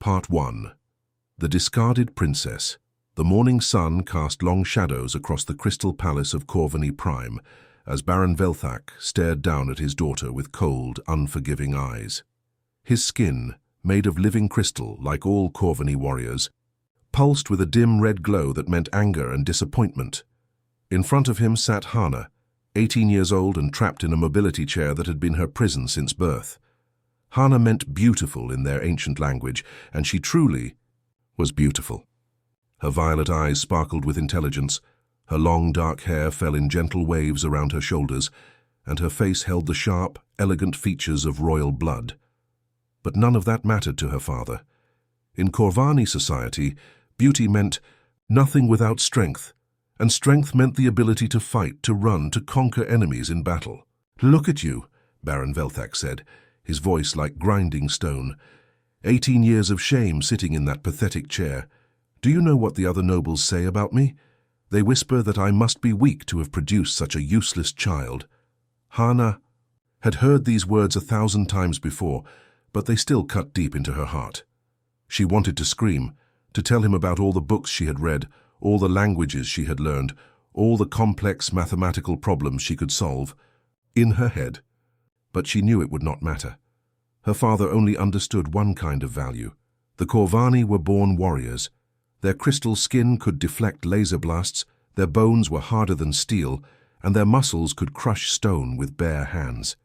Part 1. The Discarded Princess. The morning sun cast long shadows across the crystal palace of Corvany Prime as Baron Velthak stared down at his daughter with cold, unforgiving eyes. His skin, made of living crystal like all Corvany warriors, pulsed with a dim red glow that meant anger and disappointment. In front of him sat Hana, 18 years old and trapped in a mobility chair that had been her prison since birth. Hana meant beautiful in their ancient language, and she truly was beautiful. Her violet eyes sparkled with intelligence, her long dark hair fell in gentle waves around her shoulders, and her face held the sharp, elegant features of royal blood. But none of that mattered to her father. In Corvany society, beauty meant nothing without strength, and strength meant the ability to fight, to run, to conquer enemies in battle. "Look at you," Baron Velthak said, his voice like grinding stone. 18 years of shame sitting in that pathetic chair. "Do you know what the other nobles say about me? They whisper that I must be weak to have produced such a useless child." Hana had heard these words 1,000 times before, but they still cut deep into her heart. She wanted to scream, to tell him about all the books she had read, all the languages she had learned, all the complex mathematical problems she could solve, in her head. But she knew it would not matter. Her father only understood one kind of value. The Corvany were born warriors. Their crystal skin could deflect laser blasts, their bones were harder than steel, and their muscles could crush stone with bare hands.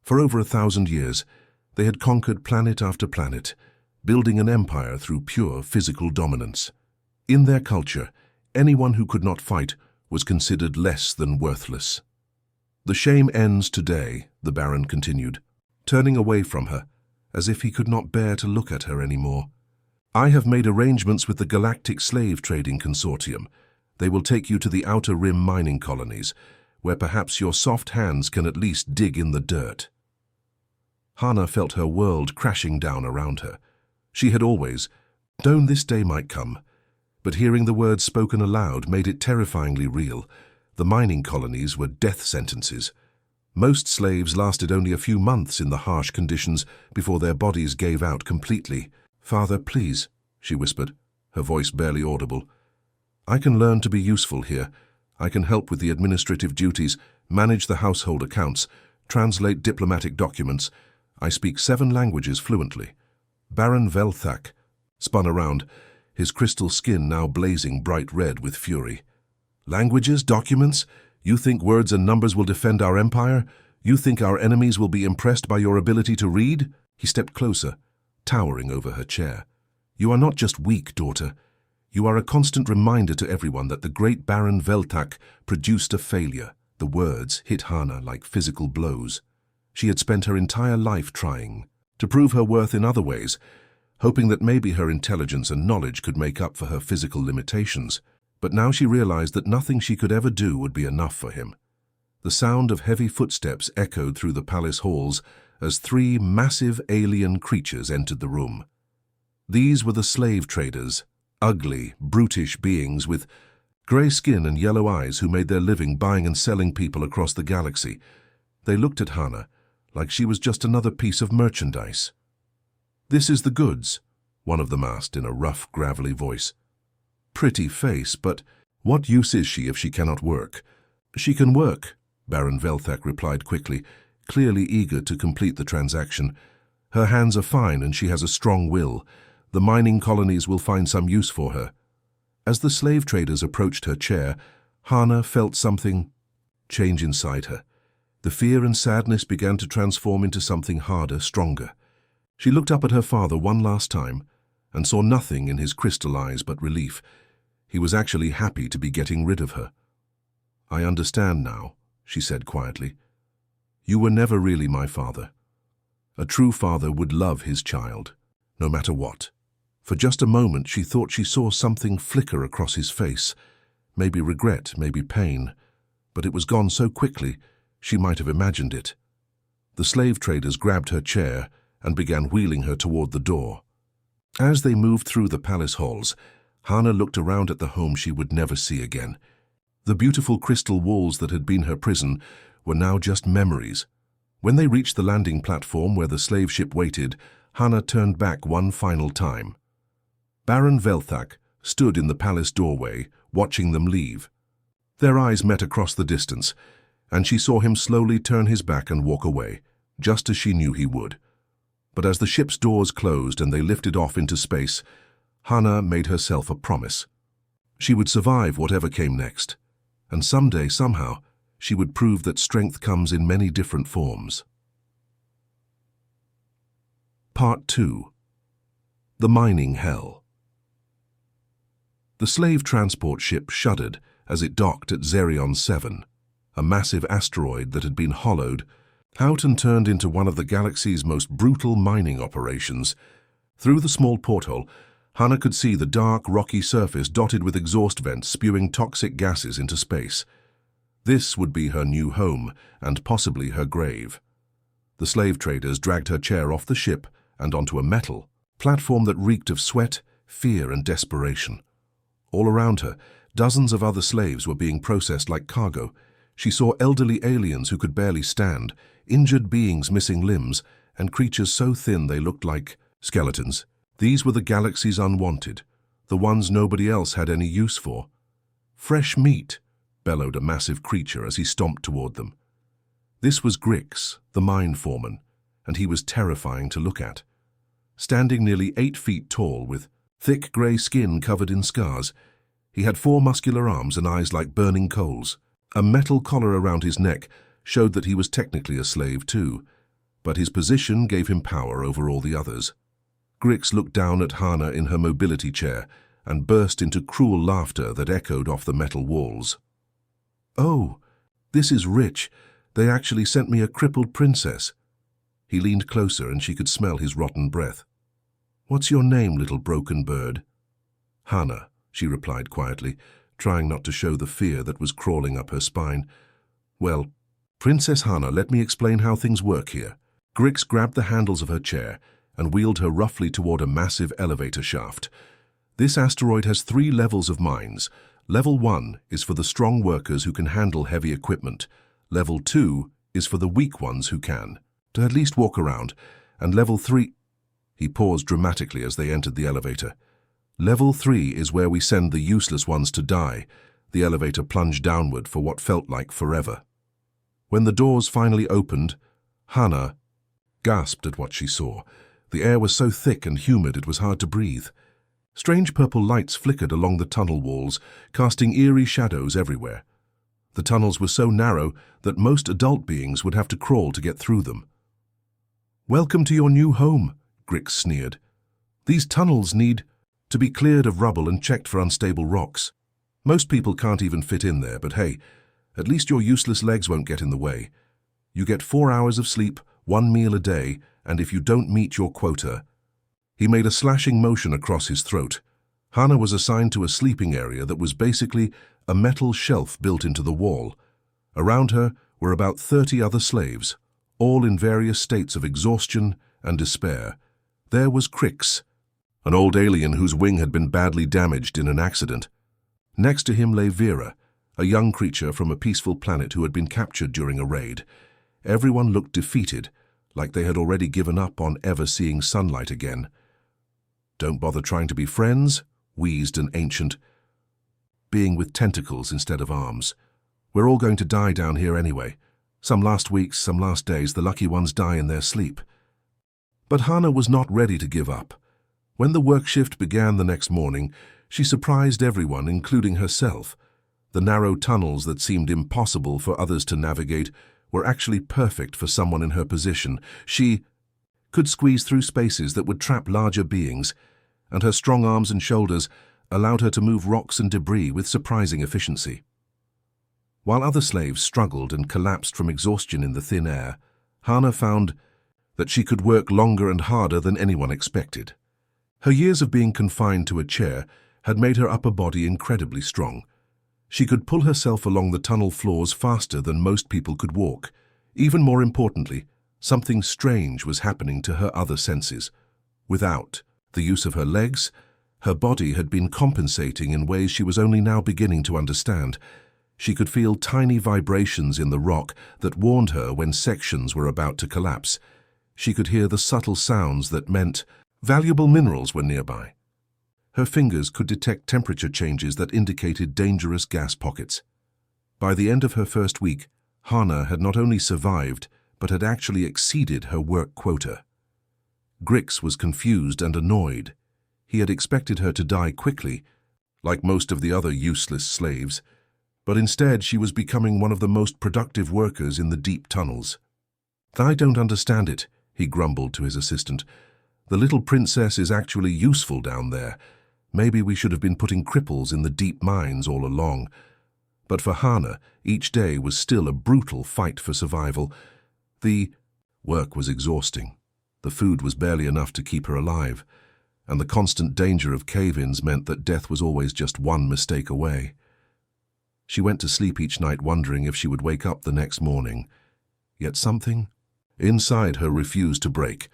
For over 1,000 years, they had conquered planet after planet, building an empire through pure physical dominance. In their culture, anyone who could not fight was considered less than worthless. "The shame ends today," the Baron continued, turning away from her, as if he could not bear to look at her anymore. "I have made arrangements with the Galactic Slave Trading Consortium. They will take you to the Outer Rim mining colonies, where perhaps your soft hands can at least dig in the dirt." Hana felt her world crashing down around her. She had always known this day might come, but hearing the words spoken aloud made it terrifyingly real. The mining colonies were death sentences. Most slaves lasted only a few months in the harsh conditions before their bodies gave out completely. "Father, please," she whispered, her voice barely audible. "I can learn to be useful here. I can help with the administrative duties, manage the household accounts, translate diplomatic documents. I speak 7 languages fluently." Baron Velthak spun around, his crystal skin now blazing bright red with fury. "Languages, documents? You think words and numbers will defend our empire? You think our enemies will be impressed by your ability to read?" He stepped closer, towering over her chair. "You are not just weak, daughter. You are a constant reminder to everyone that the great Baron Velthak produced a failure." The words hit Hana like physical blows. She had spent her entire life trying to prove her worth in other ways, hoping that maybe her intelligence and knowledge could make up for her physical limitations. But now she realized that nothing she could ever do would be enough for him. The sound of heavy footsteps echoed through the palace halls as 3 massive alien creatures entered the room. These were the slave traders, ugly, brutish beings with grey skin and yellow eyes who made their living buying and selling people across the galaxy. They looked at Hana like she was just another piece of merchandise. "This is the goods," one of them asked in a rough, gravelly voice. "Pretty face, but what use is she if she cannot work?" "She can work," Baron Velthak replied quickly, clearly eager to complete the transaction. "Her hands are fine and she has a strong will. The mining colonies will find some use for her." As the slave traders approached her chair, Hana felt something change inside her. The fear and sadness began to transform into something harder, stronger. She looked up at her father one last time and saw nothing in his crystal eyes but relief. He was actually happy to be getting rid of her. "I understand now," she said quietly. "You were never really my father. A true father would love his child, no matter what." For just a moment she thought she saw something flicker across his face, maybe regret, maybe pain, but it was gone so quickly she might have imagined it. The slave traders grabbed her chair and began wheeling her toward the door. As they moved through the palace halls, Hana looked around at the home she would never see again. The beautiful crystal walls that had been her prison were now just memories. When they reached the landing platform where the slave ship waited, Hannah turned back one final time. Baron Velthak stood in the palace doorway, watching them leave. Their eyes met across the distance, and she saw him slowly turn his back and walk away, just as she knew he would. But as the ship's doors closed and they lifted off into space, Hannah made herself a promise. She would survive whatever came next, and someday, somehow, she would prove that strength comes in many different forms. Part 2. The Mining Hell. The slave transport ship shuddered as it docked at Xerion 7, a massive asteroid that had been hollowed out and turned into one of the galaxy's most brutal mining operations. Through the small porthole, Hannah could see the dark, rocky surface dotted with exhaust vents spewing toxic gases into space. This would be her new home, and possibly her grave. The slave traders dragged her chair off the ship and onto a metal platform that reeked of sweat, fear, and desperation. All around her, dozens of other slaves were being processed like cargo. She saw elderly aliens who could barely stand, injured beings missing limbs, and creatures so thin they looked like skeletons. These were the galaxy's unwanted, the ones nobody else had any use for. "Fresh meat," bellowed a massive creature as he stomped toward them. This was Grix, the mine foreman, and he was terrifying to look at. Standing nearly 8 feet tall, with thick grey skin covered in scars, he had 4 muscular arms and eyes like burning coals. A metal collar around his neck showed that he was technically a slave too, but his position gave him power over all the others. Grix looked down at Hannah in her mobility chair and burst into cruel laughter that echoed off the metal walls. "Oh, this is rich. They actually sent me a crippled princess." He leaned closer and she could smell his rotten breath. "What's your name, little broken bird?" "Hannah," she replied quietly, trying not to show the fear that was crawling up her spine. "Well, Princess Hannah, let me explain how things work here." Grix grabbed the handles of her chair and wheeled her roughly toward a massive elevator shaft. "This asteroid has 3 levels of mines. Level 1 is for the strong workers who can handle heavy equipment. Level 2 is for the weak ones who can, to at least walk around. And Level 3... He paused dramatically as they entered the elevator. "Level 3 is where we send the useless ones to die." The elevator plunged downward for what felt like forever. When the doors finally opened, Hannah gasped at what she saw. The air was so thick and humid it was hard to breathe. Strange purple lights flickered along the tunnel walls, casting eerie shadows everywhere. The tunnels were so narrow that most adult beings would have to crawl to get through them. "Welcome to your new home," Grix sneered. "These tunnels need to be cleared of rubble and checked for unstable rocks. Most people can't even fit in there, but hey, at least your useless legs won't get in the way. You get 4 hours of sleep, 1 meal a day, and if you don't meet your quota..." He made a slashing motion across his throat. Hannah was assigned to a sleeping area that was basically a metal shelf built into the wall. Around her were about 30 other slaves, all in various states of exhaustion and despair. There was Grix, an old alien whose wing had been badly damaged in an accident. Next to him lay Vera, a young creature from a peaceful planet who had been captured during a raid. Everyone looked defeated, like they had already given up on ever seeing sunlight again. "Don't bother trying to be friends," wheezed an ancient being with tentacles instead of arms. "We're all going to die down here anyway. Some last weeks, some last days, the lucky ones die in their sleep." But Hannah was not ready to give up. When the work shift began the next morning, she surprised everyone, including herself. The narrow tunnels that seemed impossible for others to navigate were actually perfect for someone in her position. She could squeeze through spaces that would trap larger beings, and her strong arms and shoulders allowed her to move rocks and debris with surprising efficiency. While other slaves struggled and collapsed from exhaustion in the thin air, Hannah found that she could work longer and harder than anyone expected. Her years of being confined to a chair had made her upper body incredibly strong. She could pull herself along the tunnel floors faster than most people could walk. Even more importantly, something strange was happening to her other senses. Without the use of her legs, her body had been compensating in ways she was only now beginning to understand. She could feel tiny vibrations in the rock that warned her when sections were about to collapse. She could hear the subtle sounds that meant valuable minerals were nearby. Her fingers could detect temperature changes that indicated dangerous gas pockets. By the end of her first week, Hana had not only survived, but had actually exceeded her work quota. Grix was confused and annoyed. He had expected her to die quickly, like most of the other useless slaves, but instead she was becoming one of the most productive workers in the deep tunnels. "I don't understand it," he grumbled to his assistant. "The little princess is actually useful down there. Maybe we should have been putting cripples in the deep mines all along." But for Hana, each day was still a brutal fight for survival. The work was exhausting. The food was barely enough to keep her alive, and the constant danger of cave-ins meant that death was always just one mistake away. She went to sleep each night wondering if she would wake up the next morning. Yet something inside her refused to break.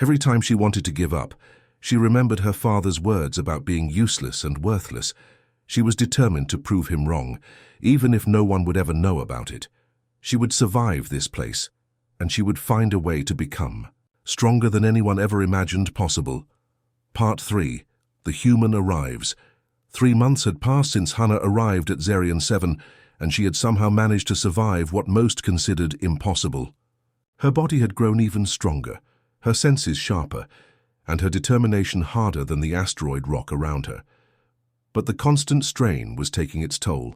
Every time she wanted to give up, she remembered her father's words about being useless and worthless. She was determined to prove him wrong, even if no one would ever know about it. She would survive this place, and she would find a way to become stronger than anyone ever imagined possible. Part 3. The Human Arrives. 3 months had passed since Hana arrived at Zerion 7, and she had somehow managed to survive what most considered impossible. Her body had grown even stronger, her senses sharper, and her determination harder than the asteroid rock around her. But the constant strain was taking its toll.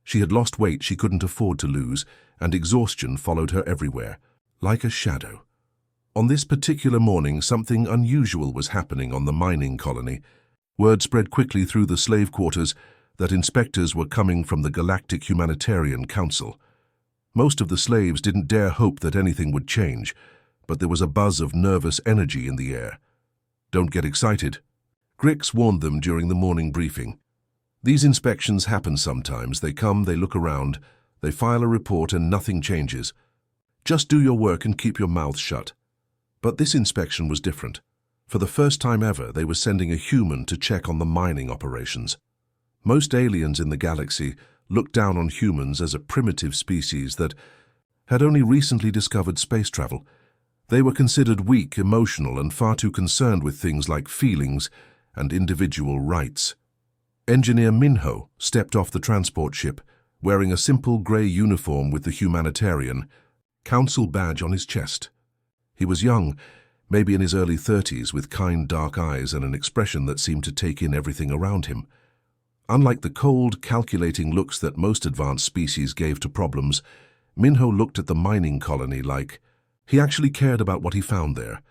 She had lost weight she couldn't afford to lose, and exhaustion followed her everywhere, like a shadow. On this particular morning, something unusual was happening on the mining colony. Word spread quickly through the slave quarters that inspectors were coming from the Galactic Humanitarian Council. Most of the slaves didn't dare hope that anything would change, but there was a buzz of nervous energy in the air. "Don't get excited," Grix warned them during the morning briefing. "These inspections happen sometimes. They come, they look around, they file a report, and nothing changes. Just do your work and keep your mouth shut." But this inspection was different. For the first time ever, they were sending a human to check on the mining operations. Most aliens in the galaxy looked down on humans as a primitive species that had only recently discovered space travel. They were considered weak, emotional, and far too concerned with things like feelings and individual rights. Engineer Minho stepped off the transport ship, wearing a simple grey uniform with the humanitarian council badge on his chest. He was young, maybe in his early 30s, with kind dark eyes and an expression that seemed to take in everything around him. Unlike the cold, calculating looks that most advanced species gave to problems, Minho looked at the mining colony like he actually cared about what he found there.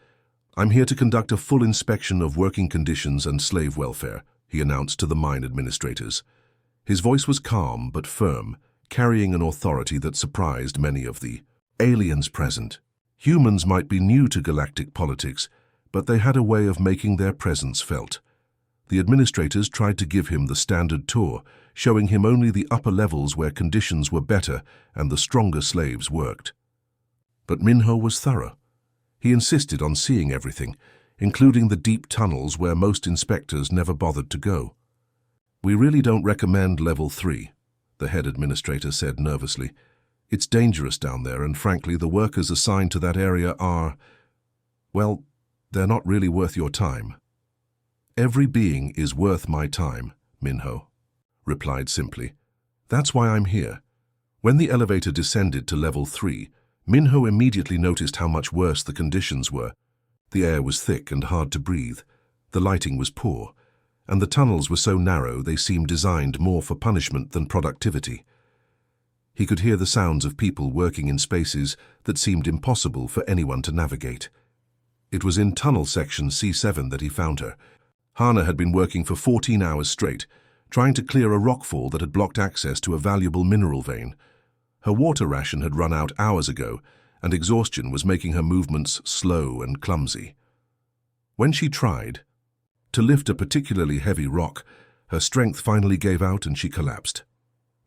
"I'm here to conduct a full inspection of working conditions and slave welfare," he announced to the mine administrators. His voice was calm but firm, carrying an authority that surprised many of the aliens present. Humans might be new to galactic politics, but they had a way of making their presence felt. The administrators tried to give him the standard tour, showing him only the upper levels where conditions were better and the stronger slaves worked. But Minho was thorough. He insisted on seeing everything, including the deep tunnels where most inspectors never bothered to go. "We really don't recommend Level 3, the head administrator said nervously. "It's dangerous down there, and frankly, the workers assigned to that area are, well, they're not really worth your time." "Every being is worth my time," Minho replied simply. "That's why I'm here." When the elevator descended to Level 3, Minho immediately noticed how much worse the conditions were. The air was thick and hard to breathe, the lighting was poor, and the tunnels were so narrow they seemed designed more for punishment than productivity. He could hear the sounds of people working in spaces that seemed impossible for anyone to navigate. It was in tunnel section C7 that he found her. Hana had been working for 14 hours straight, trying to clear a rockfall that had blocked access to a valuable mineral vein. Her water ration had run out hours ago, and exhaustion was making her movements slow and clumsy. When she tried to lift a particularly heavy rock, her strength finally gave out and she collapsed.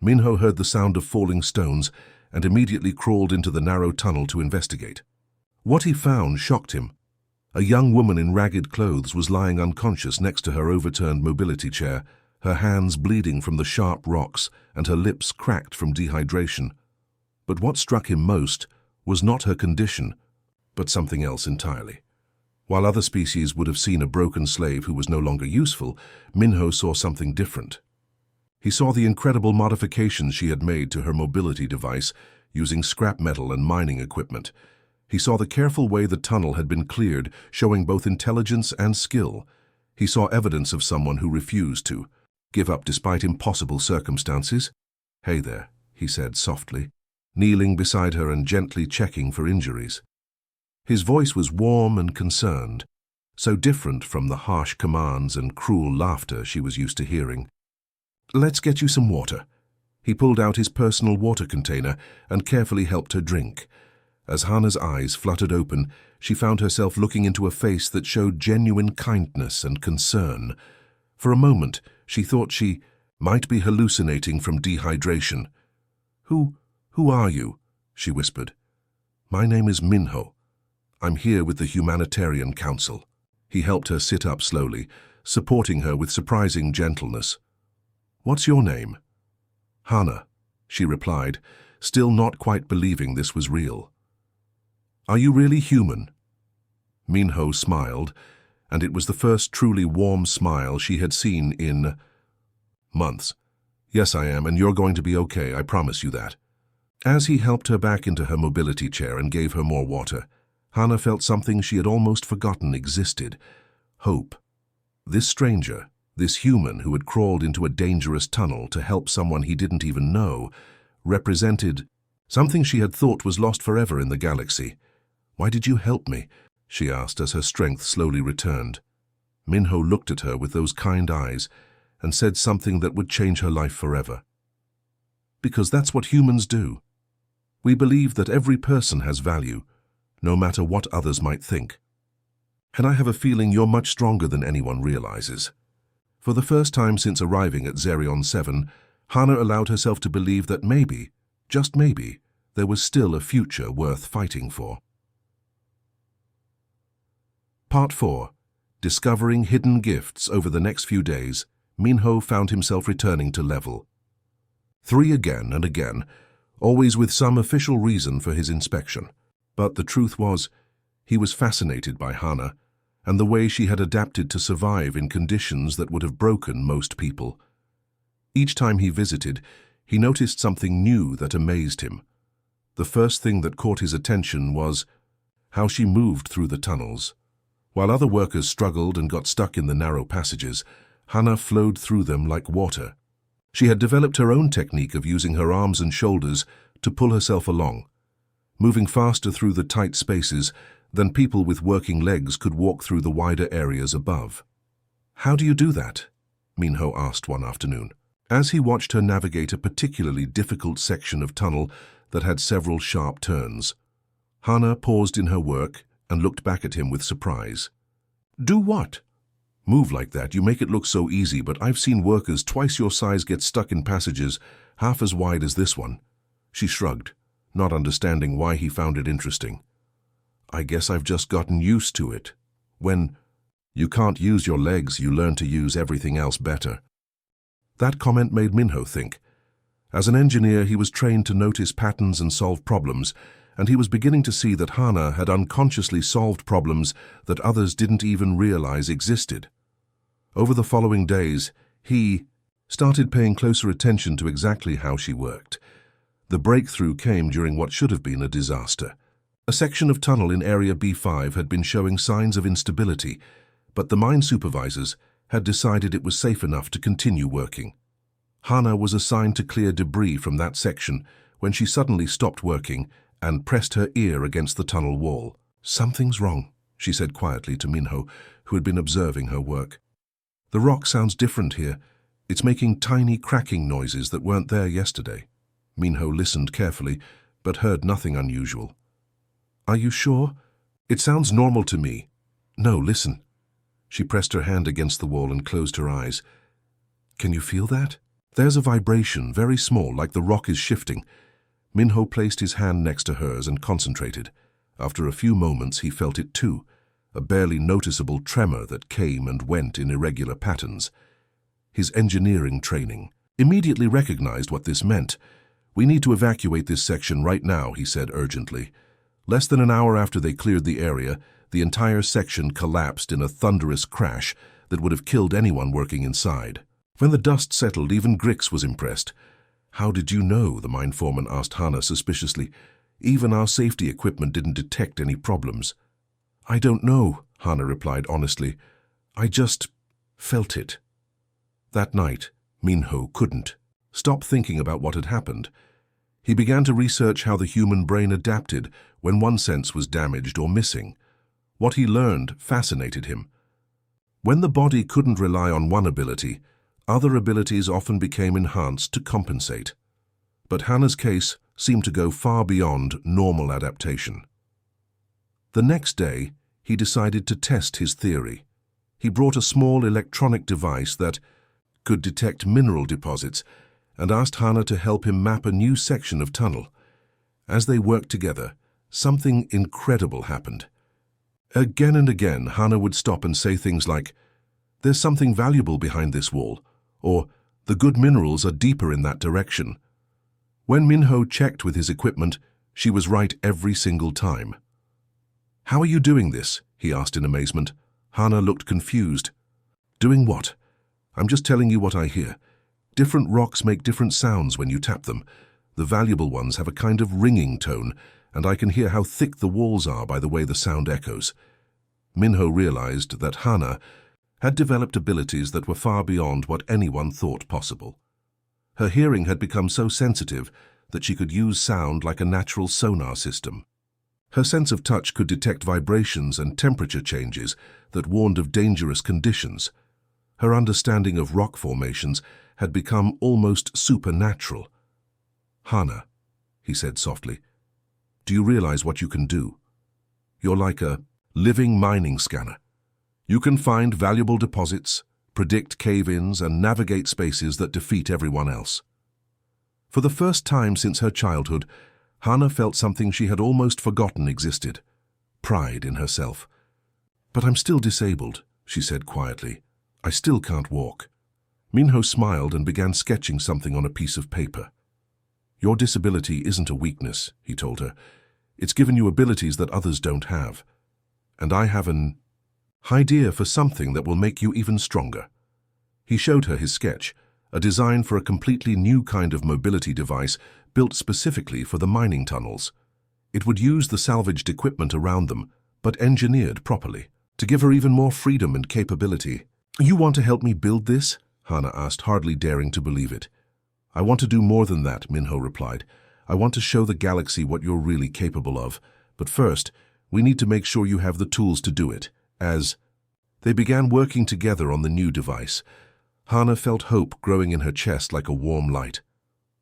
Minho heard the sound of falling stones and immediately crawled into the narrow tunnel to investigate. What he found shocked him. A young woman in ragged clothes was lying unconscious next to her overturned mobility chair, her hands bleeding from the sharp rocks and her lips cracked from dehydration. But what struck him most was not her condition, but something else entirely. While other species would have seen a broken slave who was no longer useful, Minho saw something different. He saw the incredible modifications she had made to her mobility device using scrap metal and mining equipment. He saw the careful way the tunnel had been cleared, showing both intelligence and skill. He saw evidence of someone who refused to give up despite impossible circumstances. "Hey there," he said softly, kneeling beside her and gently checking for injuries. His voice was warm and concerned, so different from the harsh commands and cruel laughter she was used to hearing. "Let's get you some water." He pulled out his personal water container and carefully helped her drink. As Hana's eyes fluttered open, she found herself looking into a face that showed genuine kindness and concern. For a moment, she thought she might be hallucinating from dehydration. Who are you?" she whispered. "My name is Minho. I'm here with the Humanitarian Council." He helped her sit up slowly, supporting her with surprising gentleness. "What's your name?" "Hana," she replied, still not quite believing this was real. "Are you really human?" Minho smiled, and it was the first truly warm smile she had seen in months. "Yes, I am, and you're going to be okay, I promise you that." As he helped her back into her mobility chair and gave her more water, Hana felt something she had almost forgotten existed: hope. This stranger, this human who had crawled into a dangerous tunnel to help someone he didn't even know, represented something she had thought was lost forever in the galaxy. "Why did you help me?" she asked as her strength slowly returned. Minho looked at her with those kind eyes and said something that would change her life forever. "Because that's what humans do. We believe that every person has value, no matter what others might think. And I have a feeling you're much stronger than anyone realizes." For the first time since arriving at Zerion 7, Hana allowed herself to believe that maybe, just maybe, there was still a future worth fighting for. Part 4. Discovering hidden gifts. Over the next few days, Minho found himself returning to level 3 again and again, always with some official reason for his inspection. But the truth was, he was fascinated by Hana and the way she had adapted to survive in conditions that would have broken most people. Each time he visited, he noticed something new that amazed him. The first thing that caught his attention was how she moved through the tunnels. While other workers struggled and got stuck in the narrow passages, Hana flowed through them like water. She had developed her own technique of using her arms and shoulders to pull herself along, moving faster through the tight spaces than people with working legs could walk through the wider areas above. "How do you do that?" Minho asked one afternoon, as he watched her navigate a particularly difficult section of tunnel that had several sharp turns. Hana paused in her work and looked back at him with surprise. "Do what?" "Move like that. You make it look so easy, but I've seen workers twice your size get stuck in passages half as wide as this one." She shrugged, not understanding why he found it interesting. "I guess I've just gotten used to it. When you can't use your legs, you learn to use everything else better." That comment made Minho think. As an engineer, he was trained to notice patterns and solve problems, and he was beginning to see that Hana had unconsciously solved problems that others didn't even realize existed. Over the following days, he started paying closer attention to exactly how she worked. The breakthrough came during what should have been a disaster. A section of tunnel in Area B5 had been showing signs of instability, but the mine supervisors had decided it was safe enough to continue working. Hana was assigned to clear debris from that section when she suddenly stopped working and pressed her ear against the tunnel wall. "Something's wrong," she said quietly to Minho, who had been observing her work. "The rock sounds different here. It's making tiny cracking noises that weren't there yesterday." Minho listened carefully, but heard nothing unusual. "Are you sure? It sounds normal to me." "No, listen." She pressed her hand against the wall and closed her eyes. "Can you feel that? There's a vibration, very small, like the rock is shifting." Minho placed his hand next to hers and concentrated. After a few moments, he felt it too, a barely noticeable tremor that came and went in irregular patterns. His engineering training immediately recognized what this meant. "We need to evacuate this section right now," he said urgently. Less than an hour after they cleared the area, the entire section collapsed in a thunderous crash that would have killed anyone working inside. When the dust settled, even Grix was impressed. "How did you know?" the mine foreman asked Hannah suspiciously. "Even our safety equipment didn't detect any problems." "I don't know," Hannah replied honestly. "I just felt it." That night, Minho couldn't stop thinking about what had happened. He began to research how the human brain adapted when one sense was damaged or missing. What he learned fascinated him. When the body couldn't rely on one ability, other abilities often became enhanced to compensate. But Hannah's case seemed to go far beyond normal adaptation. The next day, he decided to test his theory. He brought a small electronic device that could detect mineral deposits and asked Hannah to help him map a new section of tunnel. As they worked together, something incredible happened. Again and again, Hannah would stop and say things like, "There's something valuable behind this wall," or "The good minerals are deeper in that direction." When Minho checked with his equipment, she was right every single time. "How are you doing this?" he asked in amazement. Hannah looked confused. "Doing what?" "I'm just telling you what I hear. Different rocks make different sounds when you tap them. The valuable ones have a kind of ringing tone, and I can hear how thick the walls are by the way the sound echoes." Minho realized that Hannah had developed abilities that were far beyond what anyone thought possible. Her hearing had become so sensitive that she could use sound like a natural sonar system. Her sense of touch could detect vibrations and temperature changes that warned of dangerous conditions. Her understanding of rock formations had become almost supernatural. "Hannah," he said softly, "do you realize what you can do? You're like a living mining scanner. You can find valuable deposits, predict cave-ins, and navigate spaces that defeat everyone else." For the first time since her childhood, Hannah felt something she had almost forgotten existed: pride in herself. "But I'm still disabled," she said quietly. "I still can't walk." Minho smiled and began sketching something on a piece of paper. "Your disability isn't a weakness," he told her. "It's given you abilities that others don't have. And I have an idea for something that will make you even stronger." He showed her his sketch, a design for a completely new kind of mobility device built specifically for the mining tunnels. It would use the salvaged equipment around them, but engineered properly, to give her even more freedom and capability. "You want to help me build this?" Hannah asked, hardly daring to believe it. "I want to do more than that," Minho replied. "I want to show the galaxy what you're really capable of. But first, we need to make sure you have the tools to do it." As they began working together on the new device, Hannah felt hope growing in her chest like a warm light.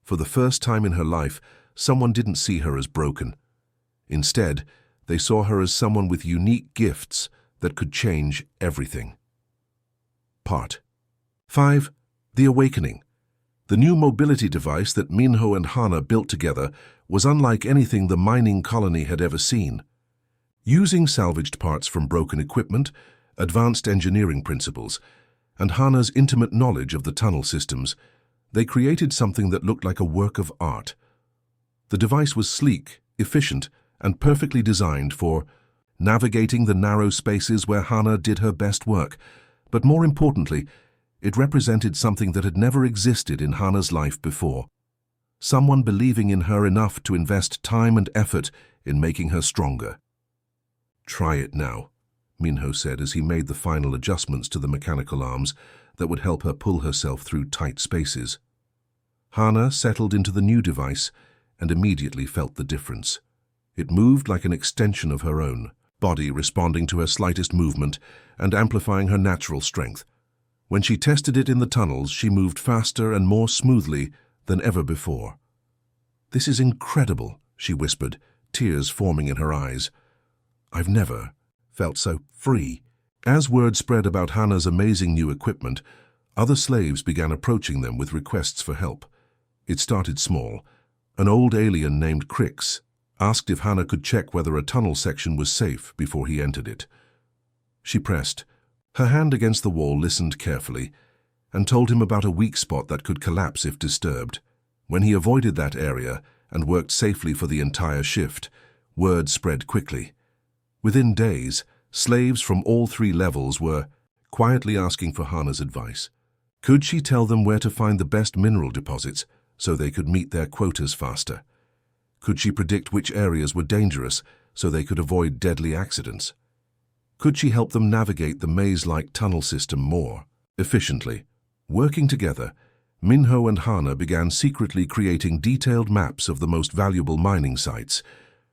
For the first time in her life, someone didn't see her as broken. Instead, they saw her as someone with unique gifts that could change everything. Part 5. The Awakening. The new mobility device that Minho and Hannah built together was unlike anything the mining colony had ever seen. Using salvaged parts from broken equipment, advanced engineering principles, and Hannah's intimate knowledge of the tunnel systems, they created something that looked like a work of art. The device was sleek, efficient, and perfectly designed for navigating the narrow spaces where Hannah did her best work, but more importantly, it represented something that had never existed in Hannah's life before. Someone believing in her enough to invest time and effort in making her stronger. "Try it now," Minho said as he made the final adjustments to the mechanical arms that would help her pull herself through tight spaces. Hannah settled into the new device and immediately felt the difference. It moved like an extension of her own body, responding to her slightest movement and amplifying her natural strength. When she tested it in the tunnels, she moved faster and more smoothly than ever before. "This is incredible," she whispered, tears forming in her eyes. "I've never felt so free." As word spread about Hannah's amazing new equipment, other slaves began approaching them with requests for help. It started small. An old alien named Crix asked if Hannah could check whether a tunnel section was safe before he entered it. She pressed her hand against the wall, listened carefully, and told him about a weak spot that could collapse if disturbed. When he avoided that area and worked safely for the entire shift, Word spread quickly. Within days, slaves from all 3 levels were quietly asking for Hana's advice. Could she tell them where to find the best mineral deposits so they could meet their quotas faster? Could she predict which areas were dangerous so they could avoid deadly accidents? Could she help them navigate the maze-like tunnel system more efficiently? Working together, Minho and Hana began secretly creating detailed maps of the most valuable mining sites.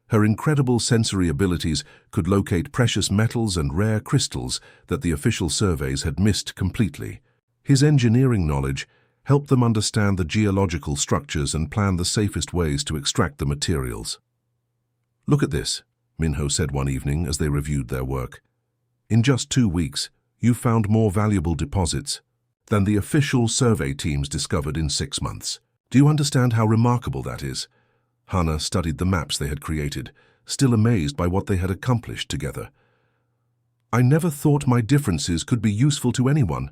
Her incredible sensory abilities could locate precious metals and rare crystals that the official surveys had missed completely. His engineering knowledge helped them understand the geological structures and plan the safest ways to extract the materials. "Look at this," Minho said one evening as they reviewed their work. "In just 2 weeks, you found more valuable deposits than the official survey teams discovered in 6 months. Do you understand how remarkable that is?" Hana studied the maps they had created, still amazed by what they had accomplished together. "I never thought my differences could be useful to anyone."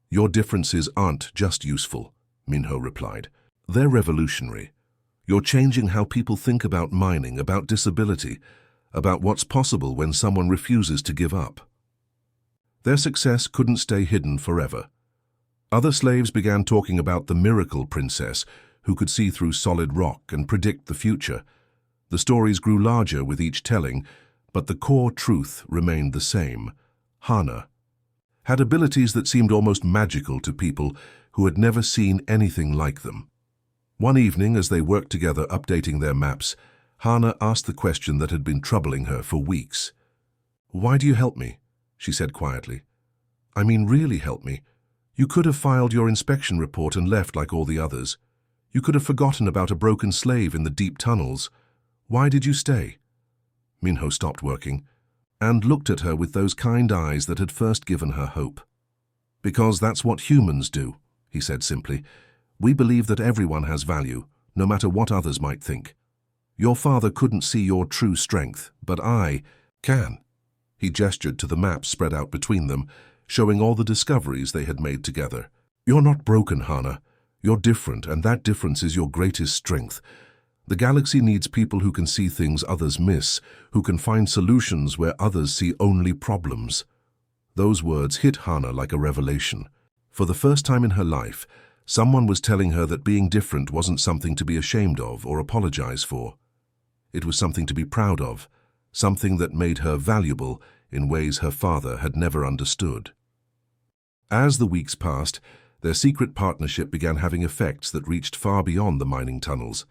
"Your differences aren't just useful," Minho replied. "They're revolutionary. You're changing how people think about mining, about disability, about what's possible when someone refuses to give up." Their success couldn't stay hidden forever. Other slaves began talking about the miracle princess who could see through solid rock and predict the future. The stories grew larger with each telling, but the core truth remained the same. Hana had abilities that seemed almost magical to people who had never seen anything like them. One evening, as they worked together updating their maps, Hana asked the question that had been troubling her for weeks. "Why do you help me?" she said quietly. "I mean, really help me. You could have filed your inspection report and left like all the others. You could have forgotten about a broken slave in the deep tunnels. Why did you stay?" Minho stopped working and looked at her with those kind eyes that had first given her hope. "Because that's what humans do," he said simply. "We believe that everyone has value, no matter what others might think. Your father couldn't see your true strength, but I can." He gestured to the maps spread out between them, showing all the discoveries they had made together. "You're not broken, Hana. You're different, and that difference is your greatest strength. The galaxy needs people who can see things others miss, who can find solutions where others see only problems." Those words hit Hana like a revelation. For the first time in her life, someone was telling her that being different wasn't something to be ashamed of or apologize for. It was something to be proud of, something that made her valuable in ways her father had never understood. As the weeks passed, their secret partnership began having effects that reached far beyond the mining tunnels.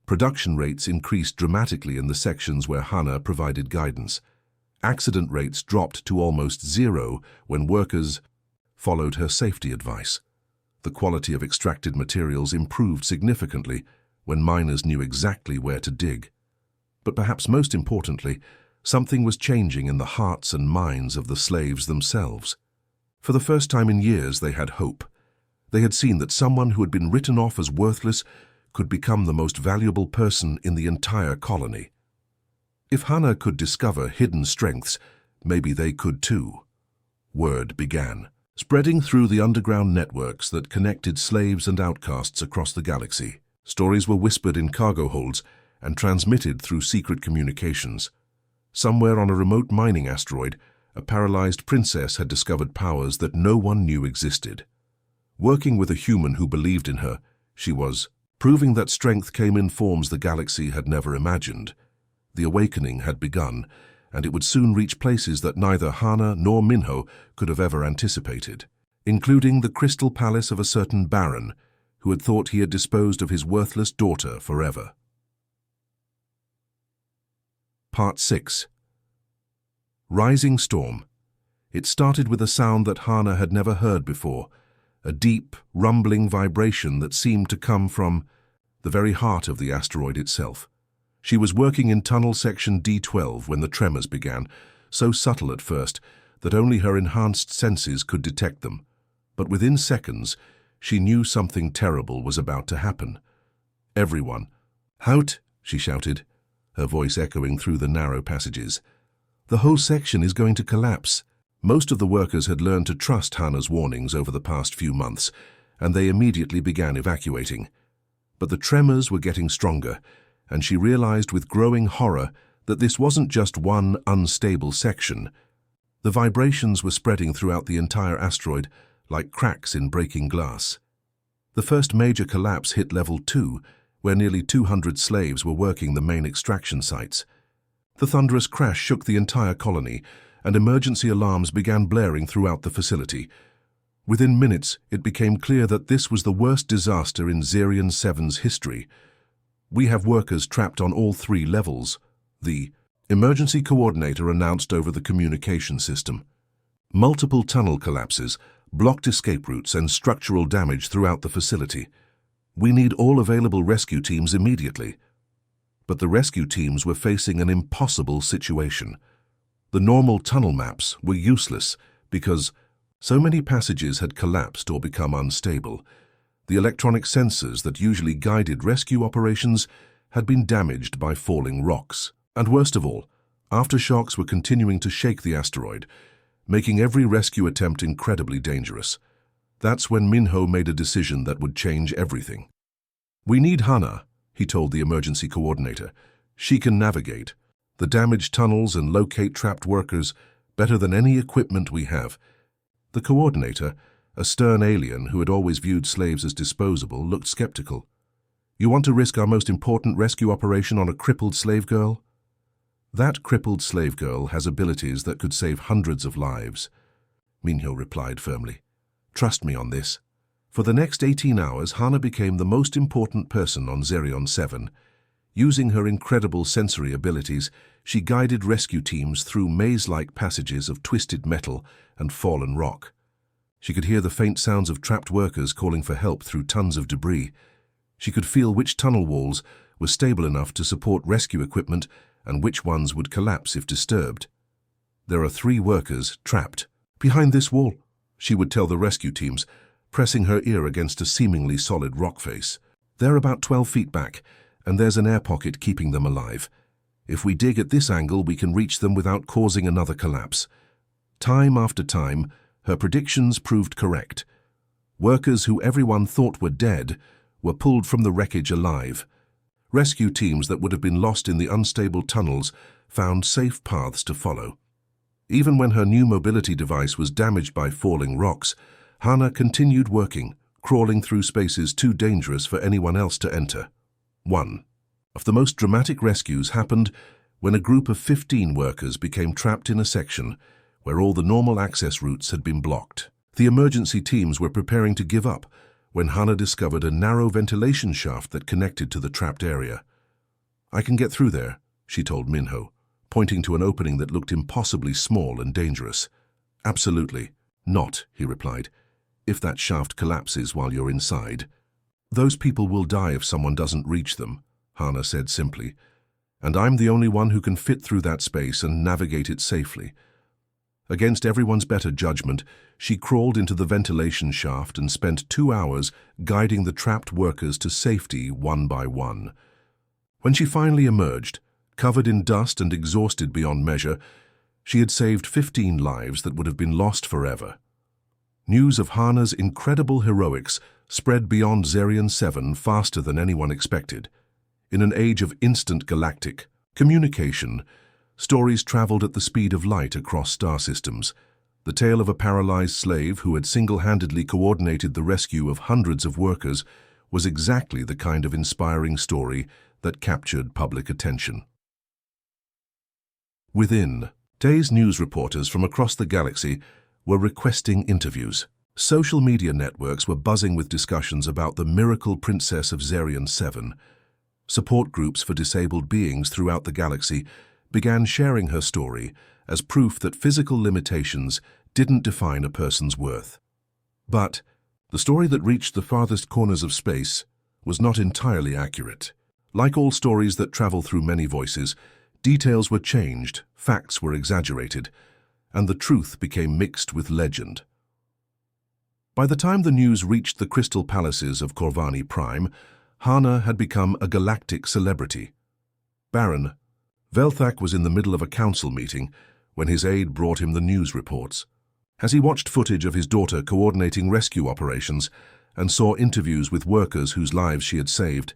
Production rates increased dramatically in the sections where Hana provided guidance. Accident rates dropped to almost 0 when workers followed her safety advice. The quality of extracted materials improved significantly when miners knew exactly where to dig. But perhaps most importantly, something was changing in the hearts and minds of the slaves themselves. For the first time in years, they had hope. They had seen that someone who had been written off as worthless could become the most valuable person in the entire colony. If Hana could discover hidden strengths, maybe they could too. Word began, spreading through the underground networks that connected slaves and outcasts across the galaxy. Stories were whispered in cargo holds and transmitted through secret communications. Somewhere on a remote mining asteroid, a paralyzed princess had discovered powers that no one knew existed. Working with a human who believed in her, she was proving that strength came in forms the galaxy had never imagined. The awakening had begun, and it would soon reach places that neither Hana nor Minho could have ever anticipated, including the crystal palace of a certain baron who had thought he had disposed of his worthless daughter forever. Part 6. Rising Storm. It started with a sound that Hana had never heard before, a deep, rumbling vibration that seemed to come from the very heart of the asteroid itself. She was working in tunnel section D12 when the tremors began, so subtle at first that only her enhanced senses could detect them. But within seconds, she knew something terrible was about to happen. "Everyone, out!" she shouted, her voice echoing through the narrow passages. "The whole section is going to collapse." Most of the workers had learned to trust Hana's warnings over the past few months, and they immediately began evacuating. But the tremors were getting stronger, and she realized with growing horror that this wasn't just one unstable section. The vibrations were spreading throughout the entire asteroid like cracks in breaking glass. The first major collapse hit level 2, where nearly 200 slaves were working the main extraction sites. The thunderous crash shook the entire colony, and emergency alarms began blaring throughout the facility. Within minutes, it became clear that this was the worst disaster in Zerion 7's history. "We have workers trapped on all 3 levels," the emergency coordinator announced over the communication system. Multiple tunnel collapses, blocked escape routes, and structural damage throughout the facility. "We need all available rescue teams immediately." But the rescue teams were facing an impossible situation. The normal tunnel maps were useless because so many passages had collapsed or become unstable. The electronic sensors that usually guided rescue operations had been damaged by falling rocks. And worst of all, aftershocks were continuing to shake the asteroid, making every rescue attempt incredibly dangerous. That's when Minho made a decision that would change everything. "We need Hana," he told the emergency coordinator. "She can navigate the damaged tunnels and locate trapped workers better than any equipment we have." The coordinator, a stern alien who had always viewed slaves as disposable, looked skeptical. "You want to risk our most important rescue operation on a crippled slave girl?" "That crippled slave girl has abilities that could save hundreds of lives," Minho replied firmly. "Trust me on this." For the next 18 hours, Hana became the most important person on Zerion 7. Using her incredible sensory abilities, she guided rescue teams through maze-like passages of twisted metal and fallen rock. She could hear the faint sounds of trapped workers calling for help through tons of debris. She could feel which tunnel walls were stable enough to support rescue equipment and which ones would collapse if disturbed. "There are 3 workers trapped behind this wall," she would tell the rescue teams, pressing her ear against a seemingly solid rock face. "They're about 12 feet back, and there's an air pocket keeping them alive. If we dig at this angle, we can reach them without causing another collapse." Time after time, her predictions proved correct. Workers who everyone thought were dead were pulled from the wreckage alive. Rescue teams that would have been lost in the unstable tunnels found safe paths to follow. Even when her new mobility device was damaged by falling rocks, Hana continued working, crawling through spaces too dangerous for anyone else to enter. One of the most dramatic rescues happened when a group of 15 workers became trapped in a section where all the normal access routes had been blocked. The emergency teams were preparing to give up when Hana discovered a narrow ventilation shaft that connected to the trapped area. "I can get through there," she told Minho, pointing to an opening that looked impossibly small and dangerous. "Absolutely not," he replied. "If that shaft collapses while you're inside, those people will die if someone doesn't reach them," Hana said simply. "And I'm the only one who can fit through that space and navigate it safely." Against everyone's better judgment, she crawled into the ventilation shaft and spent 2 hours guiding the trapped workers to safety one by one. When she finally emerged, covered in dust and exhausted beyond measure, she had saved 15 lives that would have been lost forever. News of Hana's incredible heroics spread beyond Zerion 7 faster than anyone expected. In an age of instant galactic communication, stories traveled at the speed of light across star systems. The tale of a paralyzed slave who had single-handedly coordinated the rescue of hundreds of workers was exactly the kind of inspiring story that captured public attention. Within days, news reporters from across the galaxy were requesting interviews. Social media networks were buzzing with discussions about the miracle princess of Zerion 7. Support groups for disabled beings throughout the galaxy began sharing her story as proof that physical limitations didn't define a person's worth. But the story that reached the farthest corners of space was not entirely accurate. Like all stories that travel through many voices, details were changed, facts were exaggerated, and the truth became mixed with legend. By the time the news reached the crystal palaces of Corvani Prime, Hana had become a galactic celebrity. Baron Velthak was in the middle of a council meeting when his aide brought him the news reports. As he watched footage of his daughter coordinating rescue operations and saw interviews with workers whose lives she had saved,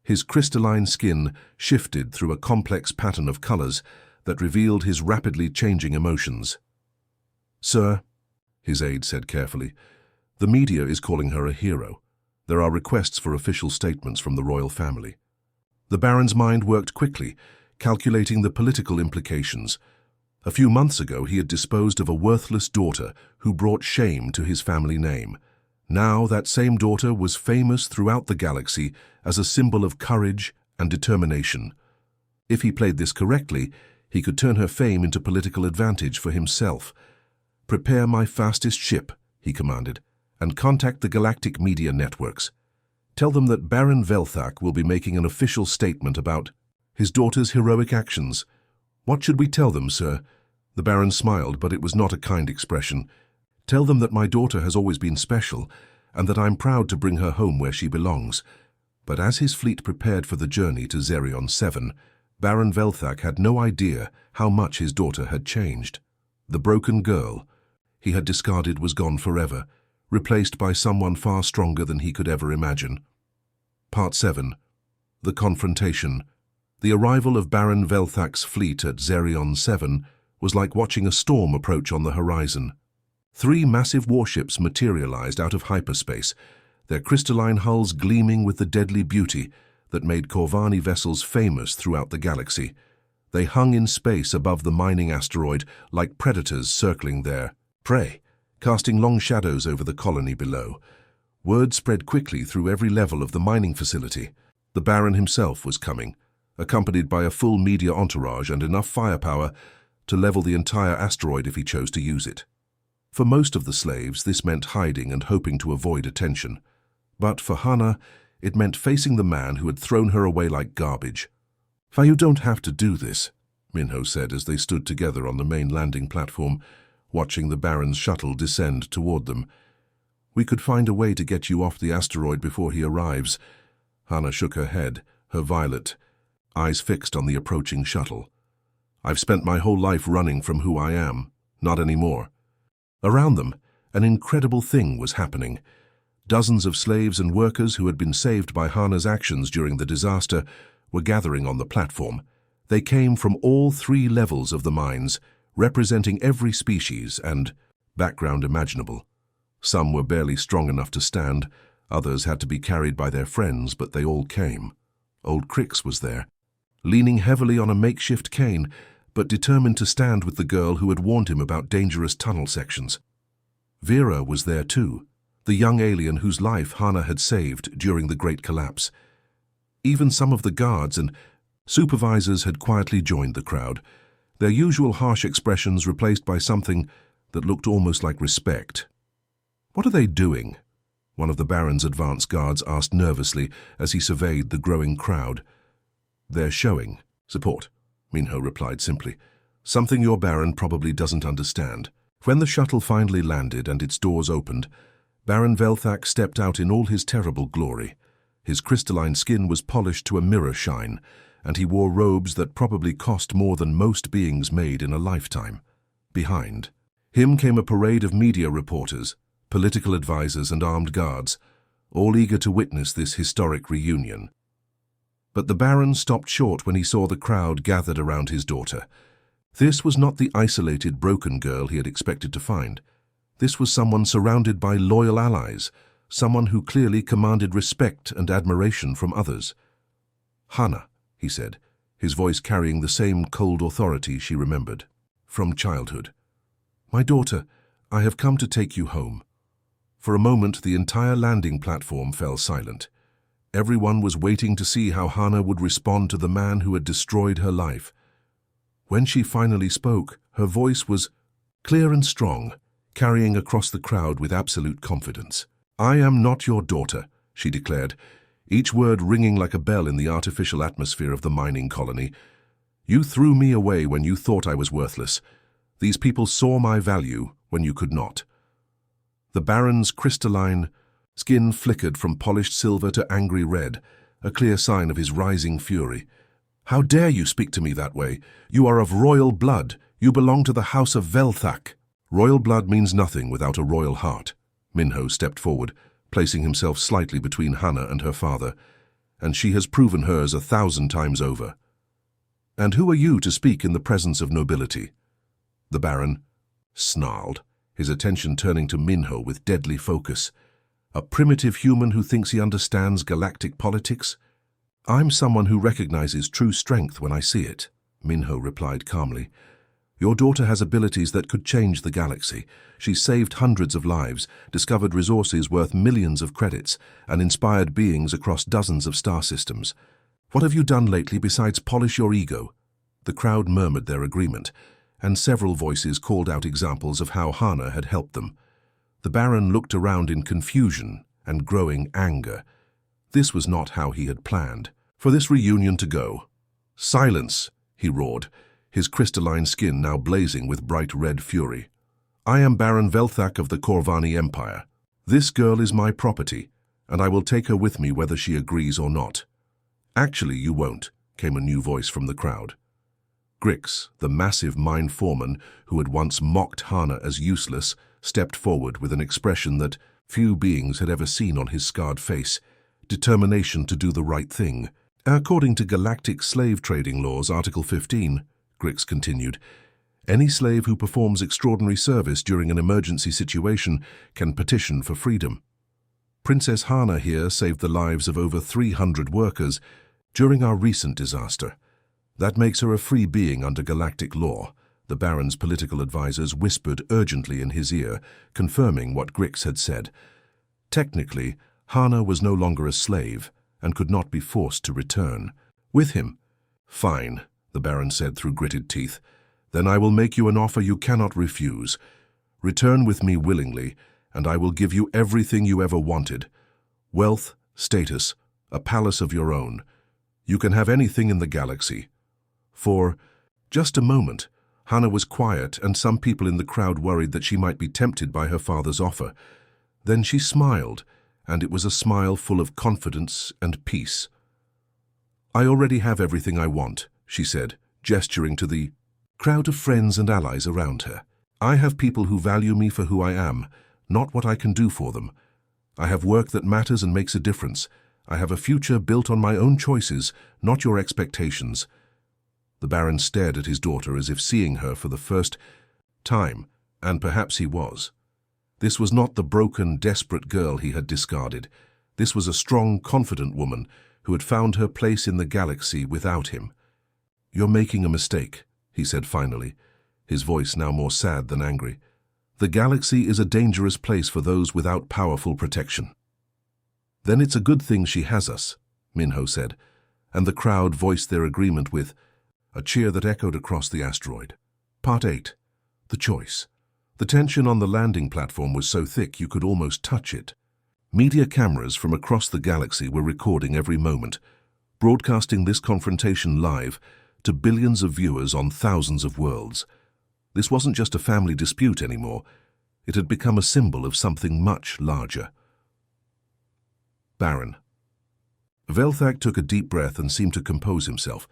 His crystalline skin shifted through a complex pattern of colors that revealed his rapidly changing emotions. "Sir," his aide said carefully, "the media is calling her a hero. There are requests for official statements from the royal family." The Baron's mind worked quickly, calculating the political implications. A few months ago, he had disposed of a worthless daughter who brought shame to his family name. Now that same daughter was famous throughout the galaxy as a symbol of courage and determination. If he played this correctly, he could turn her fame into political advantage for himself. "Prepare my fastest ship," he commanded, "and contact the galactic media networks. Tell them that Baron Velthak will be making an official statement about his daughter's heroic actions." "What should we tell them, sir?" The Baron smiled, but it was not a kind expression. "Tell them that my daughter has always been special, and that I'm proud to bring her home where she belongs." But as his fleet prepared for the journey to Zerion 7, Baron Velthak had no idea how much his daughter had changed. The broken girl he had discarded was gone forever, replaced by someone far stronger than he could ever imagine. Part 7. The Confrontation. The arrival of Baron Velthak's fleet at Zerion 7 was like watching a storm approach on the horizon. 3 massive warships materialized out of hyperspace, their crystalline hulls gleaming with the deadly beauty that made Corvani vessels famous throughout the galaxy. They hung in space above the mining asteroid like predators circling their prey, casting long shadows over the colony below. Word spread quickly through every level of the mining facility. The Baron himself was coming, accompanied by a full media entourage and enough firepower to level the entire asteroid if he chose to use it. For most of the slaves, this meant hiding and hoping to avoid attention. But for Hana, it meant facing the man who had thrown her away like garbage. "You don't have to do this," Minho said as they stood together on the main landing platform, watching the Baron's shuttle descend toward them. "We could find a way to get you off the asteroid before he arrives." Hana shook her head, her violet eyes fixed on the approaching shuttle. "I've spent my whole life running from who I am. Not anymore." Around them, an incredible thing was happening. Dozens of slaves and workers who had been saved by Hana's actions during the disaster were gathering on the platform. They came from all 3 levels of the mines, representing every species and background imaginable. Some were barely strong enough to stand, others had to be carried by their friends, but they all came. Old Crix was there, leaning heavily on a makeshift cane, but determined to stand with the girl who had warned him about dangerous tunnel sections. Vera was there too, the young alien whose life Hana had saved during the Great Collapse. Even some of the guards and supervisors had quietly joined the crowd, their usual harsh expressions replaced by something that looked almost like respect. "What are they doing?" one of the Baron's advance guards asked nervously as he surveyed the growing crowd. "They're showing support," Minho replied simply. "Something your Baron probably doesn't understand." When the shuttle finally landed and its doors opened, Baron Velthak stepped out in all his terrible glory. His crystalline skin was polished to a mirror shine, and he wore robes that probably cost more than most beings made in a lifetime. Behind him came a parade of media reporters, political advisors and armed guards, all eager to witness this historic reunion. But the Baron stopped short when he saw the crowd gathered around his daughter. This was not the isolated, broken girl he had expected to find. This was someone surrounded by loyal allies, someone who clearly commanded respect and admiration from others. "Hana," he said, his voice carrying the same cold authority she remembered from childhood. "My daughter, I have come to take you home." For a moment, the entire landing platform fell silent. Everyone was waiting to see how Hana would respond to the man who had destroyed her life. When she finally spoke, her voice was clear and strong, carrying across the crowd with absolute confidence. "I am not your daughter," she declared, each word ringing like a bell in the artificial atmosphere of the mining colony. "You threw me away when you thought I was worthless. These people saw my value when you could not." The Baron's crystalline skin flickered from polished silver to angry red, a clear sign of his rising fury. "How dare you speak to me that way? You are of royal blood. You belong to the House of Velthak." "Royal blood means nothing without a royal heart." Minho stepped forward, placing himself slightly between Hana and her father. and she has proven hers 1,000 times over. And who are you to speak in the presence of nobility? The Baron snarled, his attention turning to Minho with deadly focus. A primitive human who thinks he understands galactic politics? I'm someone who recognizes true strength when I see it, Minho replied calmly. Your daughter has abilities that could change the galaxy. She's saved hundreds of lives, discovered resources worth millions of credits, and inspired beings across dozens of star systems. What have you done lately besides polish your ego? The crowd murmured their agreement, and several voices called out examples of how Hana had helped them. The Baron looked around in confusion and growing anger. This was not how he had planned for this reunion to go. Silence, he roared, his crystalline skin now blazing with bright red fury. I am Baron Velthak of the Corvani Empire. This girl is my property, and I will take her with me whether she agrees or not. Actually, you won't, came a new voice from the crowd. Grix, the massive mine foreman who had once mocked Hana as useless, stepped forward with an expression that few beings had ever seen on his scarred face, determination to do the right thing. According to galactic slave trading laws, Article 15, Grix continued, any slave who performs extraordinary service during an emergency situation can petition for freedom. Princess Hana here saved the lives of over 300 workers during our recent disaster. That makes her a free being under galactic law, the Baron's political advisors whispered urgently in his ear, confirming what Grix had said. Technically, Hana was no longer a slave and could not be forced to return. With him. Fine, the Baron said through gritted teeth. Then I will make you an offer you cannot refuse. Return with me willingly, and I will give you everything you ever wanted. Wealth, status, a palace of your own. You can have anything in the galaxy. For just a moment, Hana was quiet, and some people in the crowd worried that she might be tempted by her father's offer. Then she smiled, and it was a smile full of confidence and peace. I already have everything I want, she said, gesturing to the crowd of friends and allies around her. I have people who value me for who I am, not what I can do for them. I have work that matters and makes a difference. I have a future built on my own choices, not your expectations. The Baron stared at his daughter as if seeing her for the first time, and perhaps he was. This was not the broken, desperate girl he had discarded. This was a strong, confident woman who had found her place in the galaxy without him. You're making a mistake, he said finally, his voice now more sad than angry. The galaxy is a dangerous place for those without powerful protection. Then it's a good thing she has us, Minho said, and the crowd voiced their agreement with a cheer that echoed across the asteroid. Part 8. The Choice. The tension on the landing platform was so thick you could almost touch it. Media cameras from across the galaxy were recording every moment, broadcasting this confrontation live to billions of viewers on thousands of worlds. This wasn't just a family dispute anymore. It had become a symbol of something much larger. Baron. Velthak took a deep breath and seemed to compose himself,